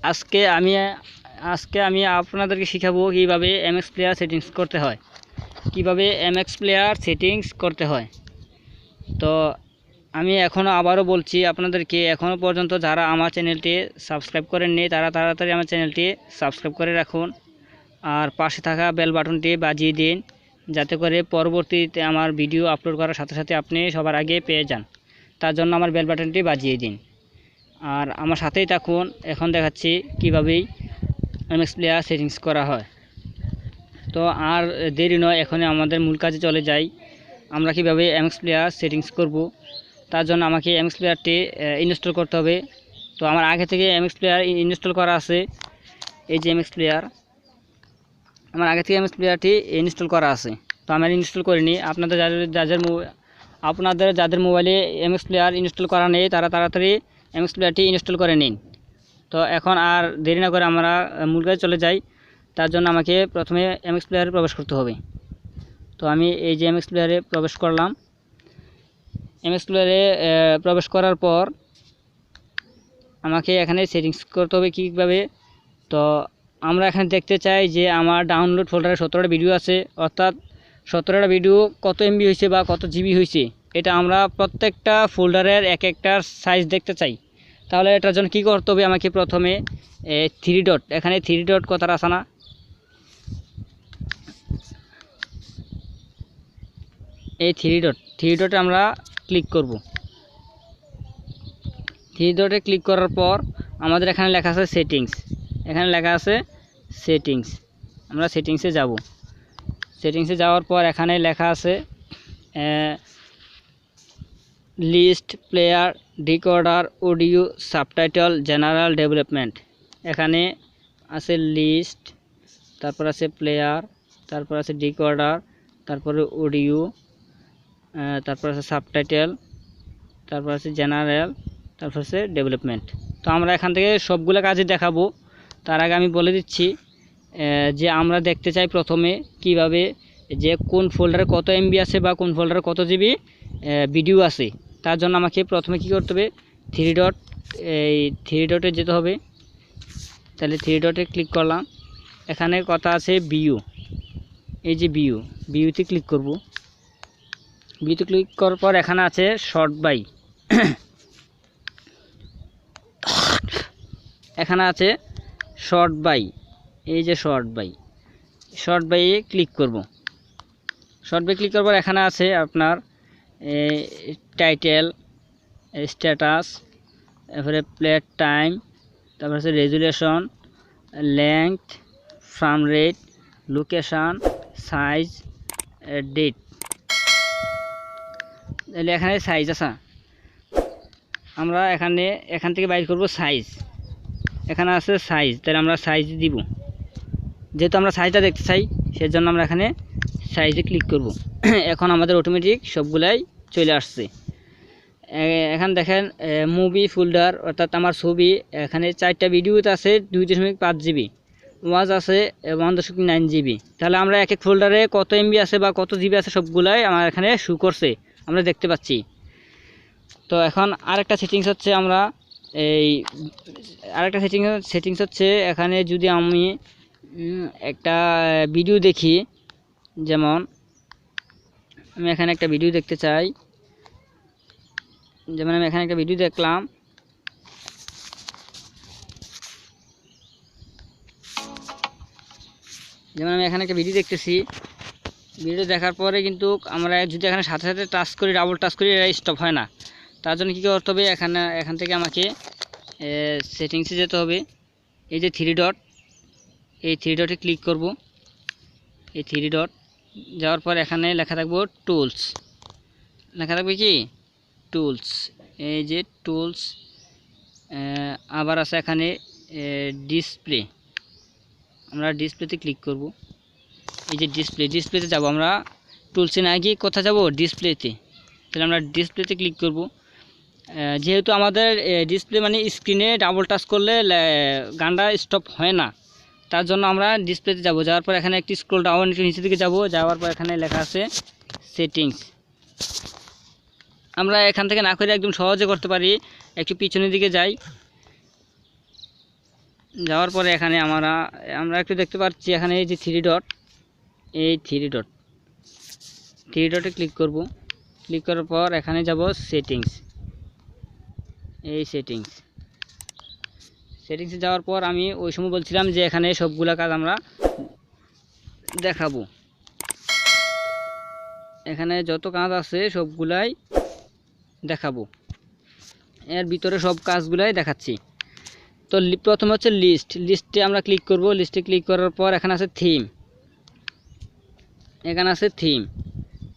আজকে আমি আজকে আমি আপনাদেরকে শেখাবো কিভাবে এমএক্স প্লেয়ার সেটিংস করতে হয়। তো আমি আবারও বলছি আপনাদেরকে, এখনও পর্যন্ত যারা আমার চ্যানেলটি সাবস্ক্রাইব করেননি তারা তাড়াতাড়ি আমার চ্যানেলটি সাবস্ক্রাইব করে রাখুন, আর পাশে থাকা বেল বাটনটি বাজিয়ে দিন, যাতে করে পরবর্তীতে আমার ভিডিও আপলোড করার সাথে সাথে আপনি সবার আগে পেয়ে যান। তার জন্য আমার বেল বাটনটি বাজিয়ে দিন আর আমার সাথেই থাকুন। এখন দেখাচ্ছি কীভাবেই এমএক্স প্লেয়ার সেটিংস করা হয়। তো আর দেরি নয়, এখনই আমাদের মূল কাজে চলে যাই। আমরা কীভাবে এমএক্স প্লেয়ার সেটিংস করব, তার জন্য আমাকে এমএক্স প্লেয়ারটি ইনস্টল করতে হবে। তো আমার আগে থেকে এমএক্স প্লেয়ার ইনস্টল করা আছে। এই যে এমএক্স প্লেয়ার, আমার আগে থেকে এমএক্স প্লেয়ারটি ইনস্টল করা আছে। তো আমি ইনস্টল করিনি। আপনাদের যাদের মোবাইলে এমএক্স প্লেয়ার ইনস্টল করা নেই তারা তাড়াতাড়ি এমএক্স প্লেয়ারটি ইনস্টল করে নিন। তো এখন আর দেরি না করে আমরা মূল কাজে চলে যাই। তার জন্য আমাকে প্রথমে এমএক্স প্লেয়ারে প্রবেশ করতে হবে। তো আমি এই যে এমএক্স প্লেয়ারে প্রবেশ করলাম। এমএক্স প্লেয়ারে প্রবেশ করার পর আমাকে এখানে সেটিংস করতে হবে কীভাবে। তো আমরা এখানে দেখতে চাই যে আমার ডাউনলোড ফোল্ডারে 17টা ভিডিও আছে, অর্থাৎ 17টা ভিডিও কত এমবি হয়েছে বা কত জিবি হয়েছে, এটা আমরা প্রত্যেকটা ফোল্ডারের এক একটার সাইজ দেখতে চাই। তাহলে এটার জন্য কী করতে হবে, আমাকে প্রথমে এখানে থ্রি ডট কথাটা আছে না, এই থ্রি ডটে আমরা ক্লিক করব। থ্রি ডটে ক্লিক করার পর আমাদের এখানে লেখা আছে সেটিংস। আমরা সেটিংসে যাব। সেটিংসে যাওয়ার পর এখানে লেখা আছে list, player, decoder, audio, subtitle, general development. এখানে আছে লিস্ট, তারপর আছে প্লেয়ার, তারপর আছে ডিকোডার, তারপরে অডিও, তারপর আছে সাবটাইটেল, তারপর আছে জেনারেল, তারপর আছে ডেভেলপমেন্ট। তো আমরা এখান থেকে সবগুলো কাজই দেখাবো। তার আগে আমি বলে দিচ্ছি যে আমরা দেখতে চাই প্রথমে কিভাবে যে কোন ফোল্ডারে কত এমবি আছে বা কোন ফোল্ডারে কত জিবি ভিডিও আছে। তার জন্য আমাকে প্রথমে কি করতে হবে, থ্রি ডটে যেতে হবে। তাহলে থ্রি ডটে ক্লিক করলাম। এখানে কথা আছে ভিউ, এই যে ভিউতে ক্লিক করব। ভিউতে ক্লিক করার পর এখানে আছে শর্ট বাই, এখানে আছে শর্ট বাই, এই যে শর্ট বাইয়ে ক্লিক করব। শর্ট বাই ক্লিক করার পর এখানে আছে আপনার টাইটেল, স্ট্যাটাস, তারপরে প্লে টাইম, তারপর আছে resolution, length, frame rate, location, size, date. তাহলে এখানে সাইজ আছে, আমরা এখান থেকে বাইর করব সাইজ। এখানে আছে সাইজ, তাহলে আমরা সাইজ দিব। যেহেতু আমরা সাইজটা দেখতে চাই সেজন্য আমরা এখানে সাইজে ক্লিক করব। এখন আমাদের অটোমেটিক সবগুলাই চলে আসছে। এখানে দেখেন মুভি ফোল্ডার, অর্থাৎ আমার ছবি, এখানে 4টা ভিডিওতে আছে 2.5 জিবি, ওয়াজ আছে 1.9 জিবি। তাহলে আমরা এক এক ফোল্ডারে কত এমবি আছে বা কত জিবি আছে সবগুলাই আমার এখানে শো করছে, আমরা দেখতে পাচ্ছি। তো এখন আরেকটা সেটিংস হচ্ছে, এখানে যদি আমি একটা ভিডিও দেখি, যেমন আমি এখানে একটা ভিডিও দেখতে চাই, যেমন আমি এখানে একটা ভিডিও দেখলাম। যেমন আমি এখানে একটা ভিডিও দেখতেছি, ভিডিও দেখার পরে কিন্তু আমরা যদি এখানে সাথে সাথে টাচ করি, ডাবল টাচ করি, এটা স্টপ হয় না। তার জন্য কী করতে হবে, এখান থেকে আমাকে সেটিংসে যেতে হবে। এই যে থ্রি ডট, এই থ্রি ডটে ক্লিক করব। এই থ্রি ডট যাওয়ার পর এখানে লেখা থাকবো টুলস, লেখা থাকবে কি টুলস, এই যে টুলস। আবার আছে এখানে ডিসপ্লে, আমরা ডিসপ্লেতে ক্লিক করব। এই যে ডিসপ্লেতে যাব, আমরা টুলসে না গিয়ে কোথায় যাব, ডিসপ্লেতে। তাহলে আমরা ডিসপ্লেতে ক্লিক করব। যেহেতু আমাদের ডিসপ্লে মানে স্ক্রিনে ডাবল টাচ করলে গানটা স্টপ হয় না, তার জন্য আমরা ডিসপ্লেতে যাব। যাওয়ার পর এখানে একটি স্ক্রল ডাউন, একটু নিচে দিকে যাব। যাওয়ার পর এখানে লেখা আছে সেটিংস। আমরা এখান থেকে না করে একদম সহজে করতে পারি। একটু পিছনের দিকে যাই, যাওয়ার পরে এখানে আমরা একটু দেখতে পাচ্ছি এখানে এই যে থ্রি ডট, এই থ্রি ডটে ক্লিক করব। ক্লিক করার পর এখানে যাব সেটিংস, এই সেটিংসে যাওয়ার পর আমি ওই সময় বলছিলাম যে এখানে সবগুলা কাজ আমরা দেখাবো। এখানে যত কাজ আছে সবগুলাই দেখাবো, এর ভিতরে সব কাজগুলাই দেখাচ্ছি। তো প্রথমে হচ্ছে লিস্টে আমরা ক্লিক করব। লিস্টে ক্লিক করার পর এখানে আছে থিম,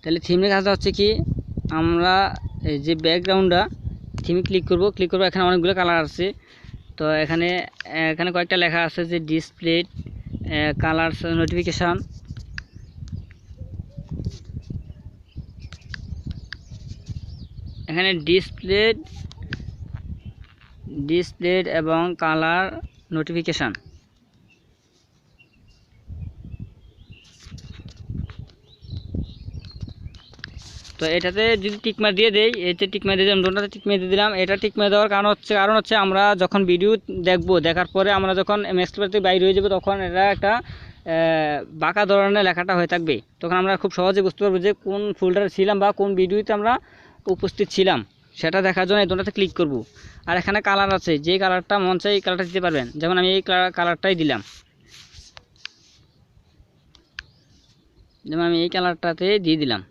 তাহলে থিমের কাজটা হচ্ছে কি, আমরা এই যে ব্যাকগ্রাউন্ডটা থিমে ক্লিক করব। এখানে অনেকগুলো কালার আছে। তো এখানে কয়েকটা লেখা আছে যে ডিসপ্লে কালার নোটিফিকেশান, এখানে ডিসপ্লে এবং কালার নোটিফিকেশান। তো এটাতে যদি টিকমার দিয়ে দেই, এতে টিকমার দিয়ে দিলাম, দুটোতে টিকমার দিয়ে দিলাম। এটা টিকমার দেওয়ার কারণ হচ্ছে আমরা যখন ভিডিও দেখার পরে আমরা যখন এমএক্স থেকে বাইরে হয়ে যাবো, তখন এটা একটা বাঁকা ধরনের লেখাটা হয়ে থাকবে। তখন আমরা খুব সহজে বুঝতে পারবো যে কোন ফোল্ডারে ছিলাম বা কোন ভিডিওতে আমরা উপস্থিত ছিলাম, সেটা দেখার জন্য এই দুটোতে ক্লিক করব। আর এখানে কালার আছে, যে কালারটা মন চাই এই কালারটা দিতে পারবেন। যেমন আমি এই কালারটাই দিলাম, এই কালারটাতে দিয়ে দিলাম।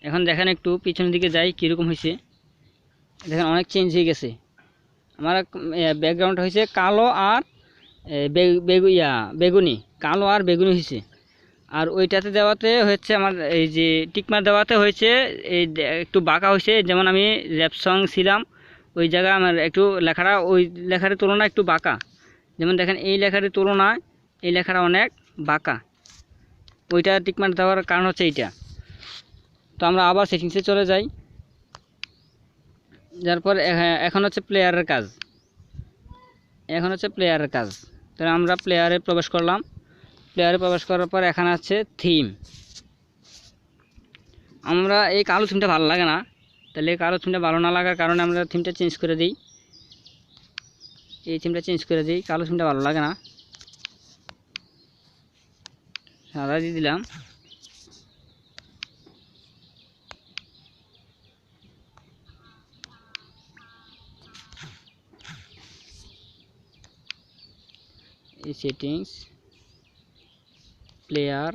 এখন দেখেন একটু পিছনের দিকে যাই কীরকম হয়েছে, দেখেন অনেক চেঞ্জ হয়ে গেছে। আমার ব্যাকগ্রাউন্ডটা হয়েছে কালো আর বেগুনি, কালো আর বেগুনি হয়েছে। আর ওইটাতে দেওয়াতে হচ্ছে আমার এই যে টিকমার দেওয়াতে হয়েছে এই একটু বাঁকা হয়েছে। যেমন আমি র্যাপ সং ছিলাম, ওই জায়গায় আমার একটু লেখাটা ওই লেখার তুলনায় একটু বাঁকা। যেমন দেখেন এই লেখার তুলনায় এই লেখাটা অনেক বাঁকা, ওইটা টিকমার দেওয়ার কারণ হচ্ছে এইটা। তো আমরা আবার সেটিংসে চলে যাই। যারপর এখন হচ্ছে প্লেয়ারের কাজ। তাহলে আমরা প্লেয়ারে প্রবেশ করলাম। প্লেয়ারে প্রবেশ করার পর এখানে আছে থিম। আমরা এই কালো থিমটা ভালো লাগে না, তাহলে এই কালো থিমটা ভালো না লাগার কারণে আমরা থিমটা চেঞ্জ করে দিই। কালো থিমটা ভালো লাগে না, সাদা দিয়ে দিলাম। এই সেটিংস, প্লেয়ার,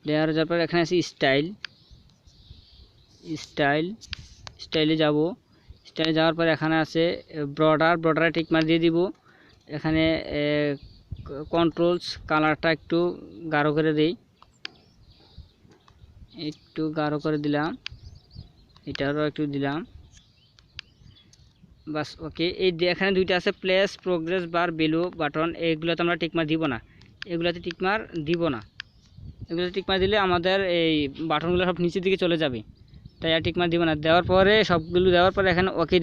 যাওয়ার পর এখানে আছে স্টাইলে যাব। স্টাইলে যাওয়ার পর এখানে আছে বর্ডারে টিকমার দিয়ে দিব। এখানে কন্ট্রোলস কালারটা একটু গাঢ় করে দিই, একটু গাঢ় করে দিলাম, এটারও একটু দিলাম, বাস ওকে। এই এখানে দুইটা আছে place, progress bar, below button, এইগুলোতে আমরা টিকমার দিব না। এগুলোতে টিকমার দিলে আমাদের এই বাটনগুলো সব নিচের দিকে চলে যাবে, তাই আর টিকমার দিব না। দেওয়ার পরে সবগুলো দেওয়ার পরে এখানে ওকে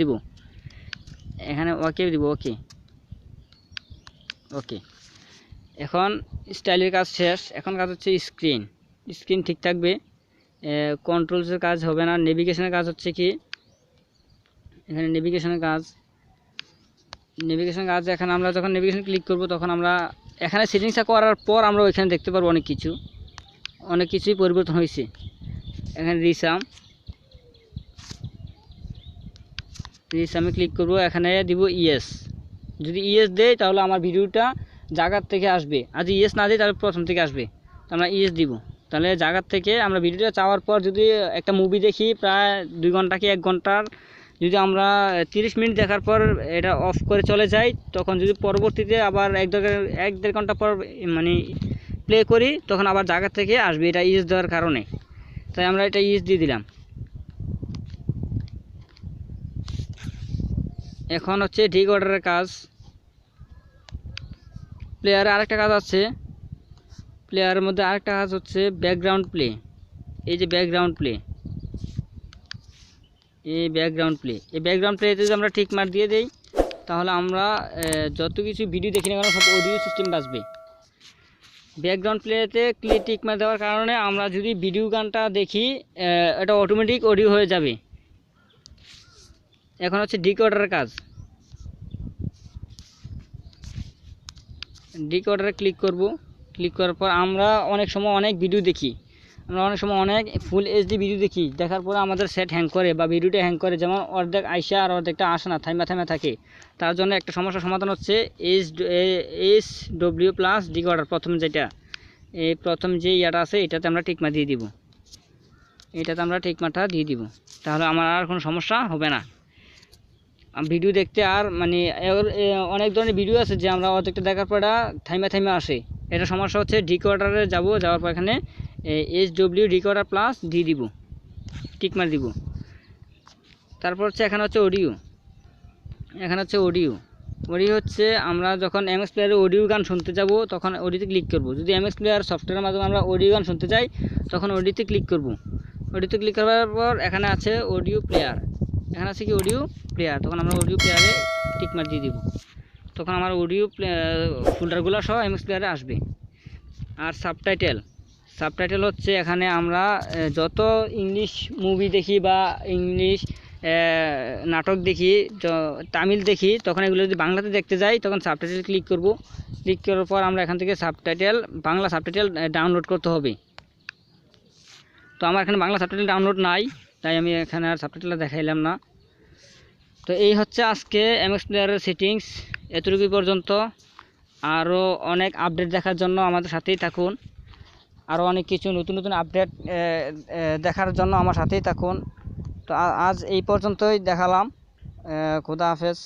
দিব, ওকে। এখন স্টাইলের কাজ শেষ। এখন কাজ হচ্ছে স্ক্রিন ঠিক থাকবে, কন্ট্রোলসের কাজ হবে না। নেভিগেশনের কাজ হচ্ছে কি, এখানে নেভিগেশনের কাজ এখানে আমরা যখন নেভিগেশন ক্লিক করব তখন আমরা এখানে সেটিংসটা করার পর আমরা ওইখানে দেখতে পারবো অনেক কিছুই পরিবর্তন হয়েছে। এখানে রিসামে ক্লিক করব, এখানে দিব ইয়েস। যদি ইয়েস দেই তাহলে আমার ভিডিওটা জায়গার থেকে আসবে, আর যদি ইয়েস না দিই তাহলে প্রথম থেকে আসবে। তো আমরা ইয়েস দিব, তাহলে জায়গার থেকে আমরা ভিডিওটা চাওয়ার পর যদি একটা মুভি দেখি প্রায় 2 ঘন্টা কি 1 ঘন্টার, যদি আমরা 30 মিনিট দেখার পর এটা অফ করে চলে যাই, তখন যদি পরবর্তীতে আবার 1-1.5 ঘন্টা পর মানে প্লে করি, তখন আবার জায়গা থেকে আসবে, এটা ইউজ দেওয়ার কারণে। তাই আমরা এটা ইউজ দিয়ে দিলাম। এখন হচ্ছে ডিক অর্ডারের কাজ। প্লেয়ারে আরেকটা কাজ আছে, প্লেয়ারের মধ্যে আরেকটা কাজ হচ্ছে ব্যাকগ্রাউন্ড প্লে। এই যে ব্যাকগ্রাউন্ড প্লেতে যদি আমরা টিক মার দিয়ে দেই, তাহলে আমরা যত কিছু ভিডিও দেখি না কেন সব অডিও সিস্টেম বাজবে। ব্যাকগ্রাউন্ড প্লেতে টিক মার দেওয়ার কারণে আমরা যদি ভিডিও গানটা দেখি এটা অটোমেটিক অডিও হয়ে যাবে। এখন হচ্ছে ডিকোডারের কাজ। ডিকোডারে ক্লিক করব। ক্লিক করার পর আমরা অনেক সময় অনেক ভিডিও দেখি, আমরা অনেক সময় অনেক ফুল এইচডি ভিডিও দেখি, দেখার পরে আমাদের সেট হ্যাং করে বা ভিডিওটা হ্যাং করে, যেমন অর্ধেক আইসা আর অর্ধেকটা আসে না, থাইমা থাইমা থাকে। তার জন্য একটা সমস্যার সমাধান হচ্ছে HW প্লাস ডিকোডার। প্রথম যেটা এই প্রথম যে ইয়াটা আছে এটাতে আমরা টিকমা দিয়ে দিব, এটাতে আমরা টিকমাটা দিয়ে দিব, তাহলে আমার আর কোনো সমস্যা হবে না ভিডিও দেখতে। আর মানে অনেক ধরনের ভিডিও আছে যে আমরা অর্ধেকটা দেখার পর থাইমা থাইমা আসে, এটা সমস্যা হচ্ছে। ডিকোডারে যাওয়ার পর এখানে HW ডিকোডার প্লাস দিয়ে দিব, টিকমার দিব। তারপর হচ্ছে এখানে হচ্ছে অডিও। এখানে হচ্ছে অডিও হচ্ছে আমরা যখন এমএক্স প্লেয়ারে অডিও গান শুনতে যাব তখন অডিওতে ক্লিক করব। যদি এমএক্স প্লেয়ার সফটওয়্যারের মাধ্যমে আমরা অডিও গান শুনতে চাই তখন অডিওতে ক্লিক করব। অডিওতে ক্লিক করার পর এখানে আছে অডিও প্লেয়ার, এখানে আছে কি অডিও প্লেয়ার, তখন আমরা অডিও প্লেয়ারে টিকমার দিয়ে দিব, তখন আমার অডিও ফোল্ডারগুলো সহ এমএক্স প্লেয়ারে আসবে। আর সাবটাইটেল হচ্ছে এখানে আমরা যত ইংলিশ মুভি দেখি বা ইংলিশ নাটক দেখি, তামিল দেখি, তখন এগুলো যদি বাংলাতে দেখতে যাই তখন সাবটাইটেল ক্লিক করব। ক্লিক করার পর আমরা এখান থেকে বাংলা সাবটাইটেল ডাউনলোড করতে হবে। তো আমার এখানে বাংলা সাবটাইটেল ডাউনলোড নাই, তাই আমি এখানে আর সাবটাইটেলটা দেখাইলাম না। তো এই হচ্ছে আজকে এমএক্স প্লেয়ারের সেটিংস, এতটুকুই পর্যন্ত। আরও অনেক আপডেট দেখার জন্য আমাদের সাথেই থাকুন, আরও অনেক কিছু নতুন নতুন আপডেট দেখার জন্য আমার সাথেই থাকুন। তো আজ এই পর্যন্তই দেখালাম। খোদা হাফেজ।